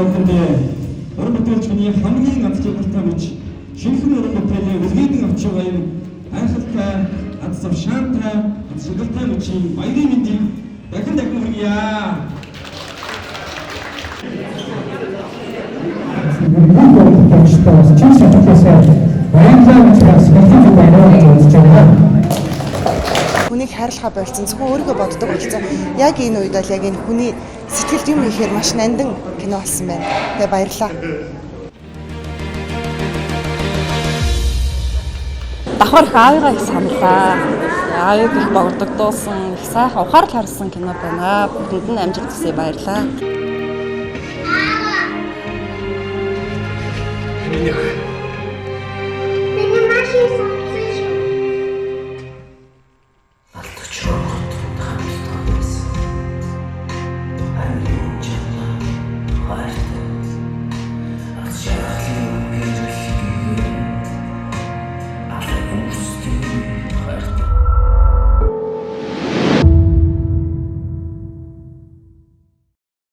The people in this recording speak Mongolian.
бүхэндээ уран бүтээлчний хамгийн аз жаргалтай мөч шинхэн уран бүтээлийн үлгэдэн авч байгаа юм айхалтай, аз завшаантай, аз жаргалтай мөчийн баярын мэндийг дахин хүргье. Хүнийг хайрлахаа болцсон зөвхөн өөрийгөө боддог болсон. Яг энэ үед бол яг энэ хүний сэтгэлд юм ихээр маш нандин кино болсон байна. Тэгээ баярлалаа. Давхар их аавыгаа их саналаа. Аавыг их богдогдуулсан, их сайхан ухаарл харсан кино байна. Бүгдэнд нь амжилт хүсье, баярлалаа.